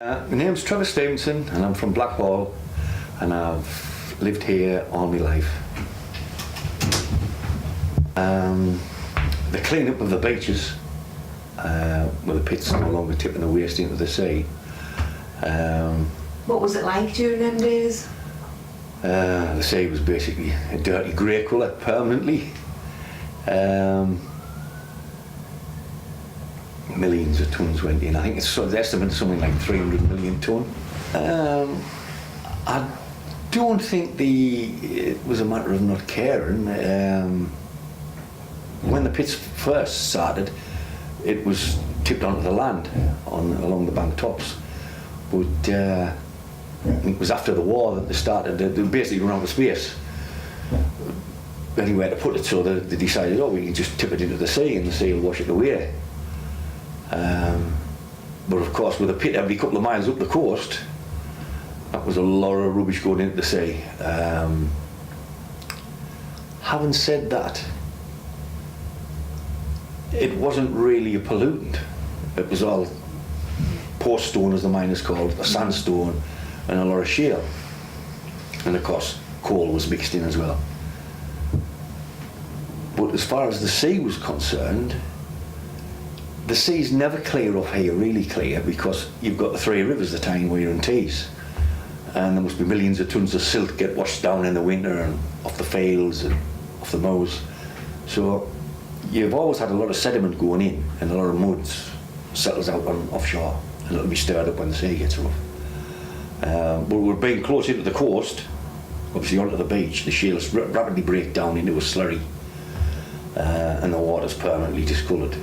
My name's Trevor Stephenson and I'm from Blackwall, and I've lived here all my life. The clean-up of the beaches, where the pit's no longer tipping the waste into the sea. What was it like during them days? The sea was basically a dirty grey colour permanently. Millions of tonnes went in. I think it's the estimate is something like 300 million tonne. I don't think it was a matter of not caring. When the pits first started, it was tipped onto the land along the bank tops. But it was after the war that they started. They basically run out of space anywhere to put it, so they decided, oh, we can just tip it into the sea and the sea will wash it away. But of course, with a pit every couple of miles up the coast, that was a lot of rubbish going into the sea. Having said that, it wasn't really a pollutant. It was all post stone, as the miners called, a sandstone, and a lot of shale. And of course, coal was mixed in as well. But as far as the sea was concerned, the sea's never clear off here, really clear, because you've got the three rivers, the Tyne, Wear and Tees, and there must be millions of tonnes of silt get washed down in the winter and off the fields and off the moors. So you've always had a lot of sediment going in, and a lot of mud settles out on offshore, and it'll be stirred up when the sea gets rough. But we're being close into the coast, obviously onto the beach, the shales rapidly break down into a slurry, and the water's permanently discoloured.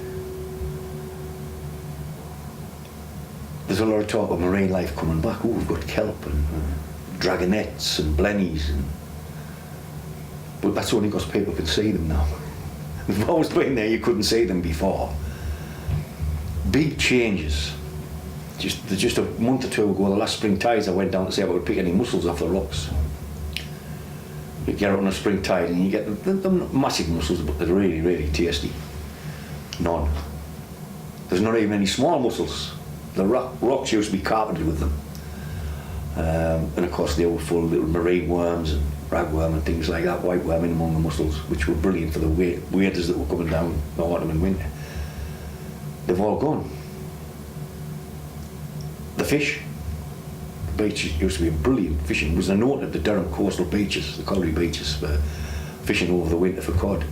There's a lot of talk of marine life coming back. Oh, we've got kelp and dragonettes and blennies, but that's only because people can see them now. They've always been there, you couldn't see them before. Big changes. Just a month or two ago, the last spring tides, I went down to see if I could pick any mussels off the rocks. You get out on a spring tide and you get the massive mussels, but they're really, really tasty. None. There's not even any small mussels. The rocks used to be carpeted with them. And of course they were full of little marine worms and ragworm and things like that, white worm in among the mussels, which were brilliant for the waders that were coming down the autumn and winter. They've all gone. The fish, the beach used to be brilliant fishing. It was a note at the Durham coastal beaches, the colliery beaches, for fishing over the winter for cod.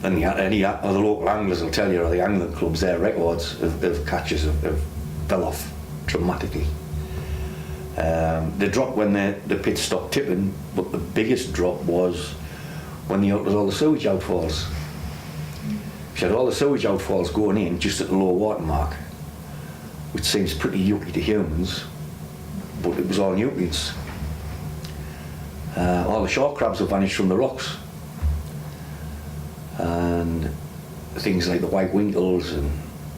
And any of the local anglers will tell you, or the angling clubs, their records of catches have fell off dramatically. They dropped when the pits stopped tipping, but the biggest drop was when there was all the sewage outfalls. You had all the sewage outfalls going in just at the low water mark, which seems pretty yucky to humans, but it was all nutrients. All the shore crabs have vanished from the rocks. And things like the white winkles and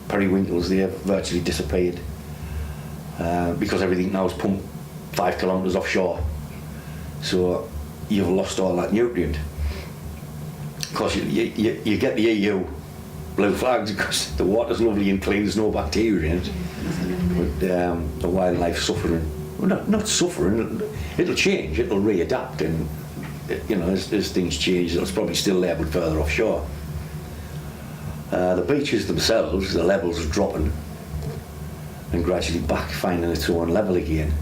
periwinkles, they have virtually disappeared, because everything now is pumped 5 kilometres offshore. So you've lost all that nutrient. Of course, you get the EU blue flags because the water's lovely and clean, there's no bacteria in it. But the wildlife suffering, well, not suffering, it'll change, it'll readapt, and as things change, it's probably still there but further offshore. The beaches themselves, the levels are dropping and gradually back finding its own level again.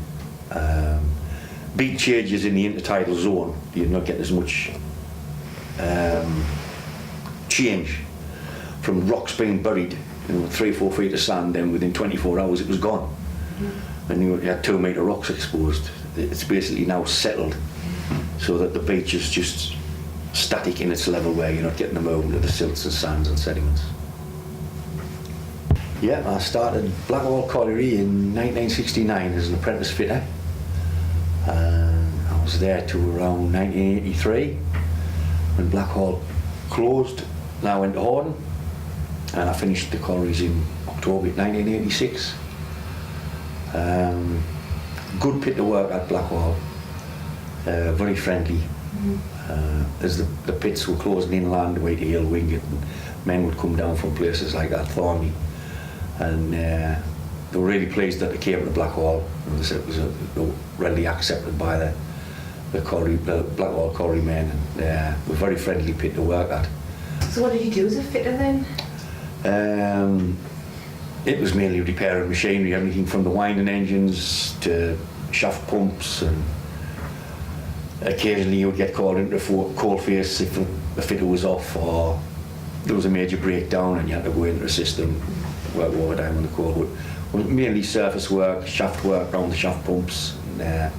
Big changes in the intertidal zone, you're not getting as much change from rocks being buried, 3 or 4 feet of sand, then within 24 hours it was gone. And you had 2 metre rocks exposed. It's basically now settled, so that the beach is just static in its level, where you're not getting the movement of the silts and sands and sediments. Yeah, I started Blackwall Colliery in 1969 as an apprentice fitter. I was there till around 1983 when Blackwall closed, and I went to Horden, and I finished the collieries in October 1986. Good pit to work at Blackwall. Very friendly. As the pits were closing inland, way to Hill, Wingate, and men would come down from places like that, Thornley, and they were really pleased that they came to Blackwall, and they said it was readily accepted by the Blackwall Quarry men. And were very friendly pit to work at. So what did you do as a fitter then? It was mainly repairing machinery, everything from the winding engines to shaft pumps, and occasionally you would get called into a coal face if the fitter was off or there was a major breakdown and you had to go into the system, work overtime on the coal. But it was mainly surface work, shaft work around the shaft pumps, and,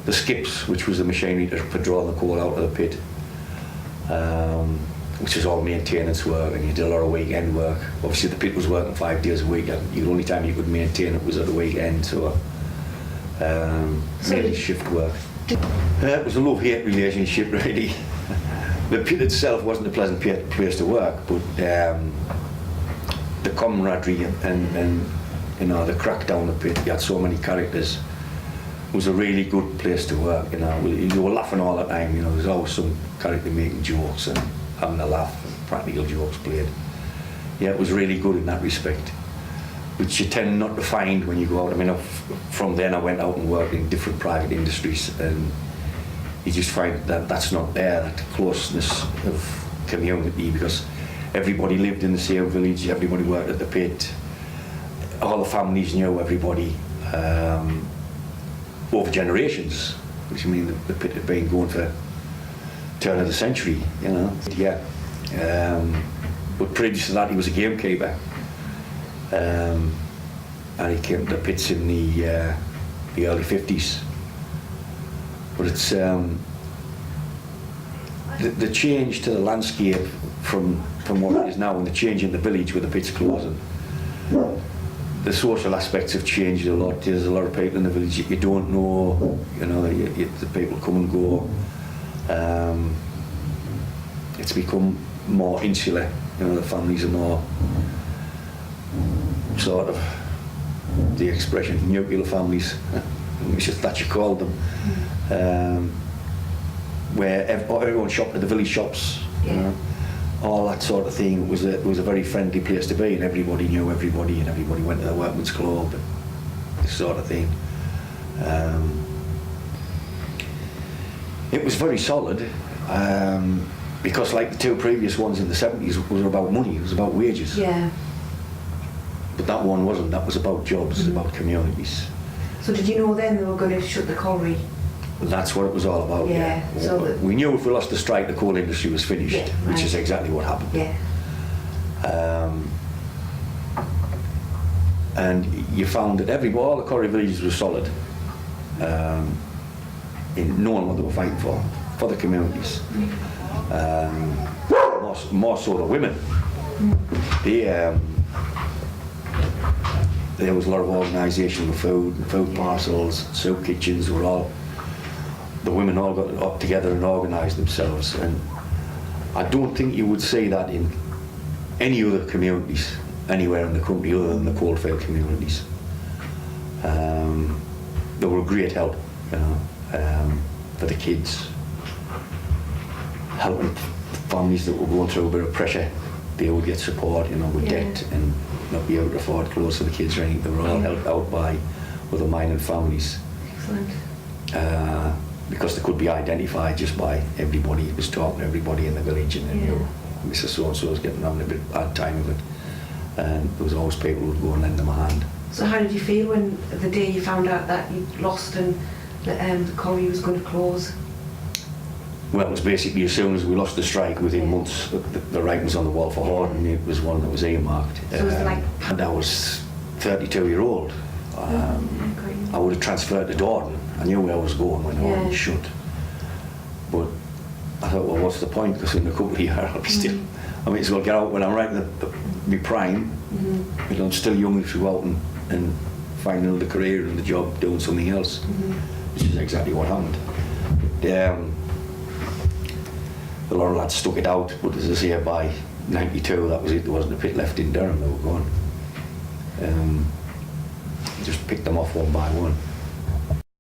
the skips, which was the machinery to draw the coal out of the pit, which was all maintenance work, and you did a lot of weekend work. Obviously the pit was working 5 days a week, and the only time you could maintain it was at the weekend, so mainly shift work. It was a love-hate relationship, really. The pit itself wasn't a pleasant place to work, but the camaraderie and you know, the crack down the pit, you had so many characters. It was a really good place to work, you know. You were laughing all the time, you know. There's always some character making jokes and having a laugh, and practical jokes played. Yeah, it was really good in that respect, which you tend not to find when you go out. I mean, from then I went out and worked in different private industries, and you just find that that's not there, that closeness of community, because everybody lived in the same village, everybody worked at the pit, all the families knew everybody over generations, which I mean the pit had been going for turn of the century, you know. Yeah. But previous to that he was a gamekeeper, and he came to the pits in the early 50s. But it's the change to the landscape from what it is now, and the change in the village with the pits closing. The social aspects have changed a lot. There's a lot of people in the village that you don't know, you know, the people come and go. It's become more insular, you know, the families are more sort of, the expression, nuclear families, which is that you called them, where everyone shopped at the village shops, you know, all that sort of thing. It was a very friendly place to be, and everybody knew everybody, and everybody went to the workman's club and this sort of thing. It was very solid, because like the two previous ones in the 70s was about money, it was about wages. Yeah. But that one wasn't, that was about jobs, about communities. So did you know then they were going to shut the quarry? That's what it was all about, yeah. So we knew if we lost the strike, the coal industry was finished, yeah, right. Which is exactly what happened. Yeah. And you found that all the quarry villages were solid, in knowing what they were fighting for the communities. More so the women. There was a lot of organisation with food parcels, soup kitchens. The women all got up together and organised themselves, and I don't think you would see that in any other communities anywhere in the country other than the coalfield communities. They were a great help, you know, for the kids, helping families that were going through a bit of pressure. They would get support, you know, with debt and not be able to afford clothes for the kids or anything. They were all helped out by other mining families. Excellent. Because they could be identified just by everybody. It was talking to everybody in the village, and you know, Mrs. So-and-so was getting having a bit bad time of it. And there was always people who would go and lend them a hand. So how did you feel when the day you found out that you'd lost and the quarry was going to close? Well, it was basically as soon as we lost the strike, within months, the writing was on the wall for Horton. It was one that was earmarked. So was it like... And I was 32-year-old. I would have transferred to Dordon. I knew where I was going when Horton shut. But I thought, well, what's the point? Because in a couple of years I'll be still... I may as well get out when I'm right in my prime. You know, I'm still young to go out and find another career and the job doing something else, which is exactly what happened. A lot of lads stuck it out, but as I say, by 92, that was it. There wasn't a pit left in Durham. They were gone. Just picked them off one by one.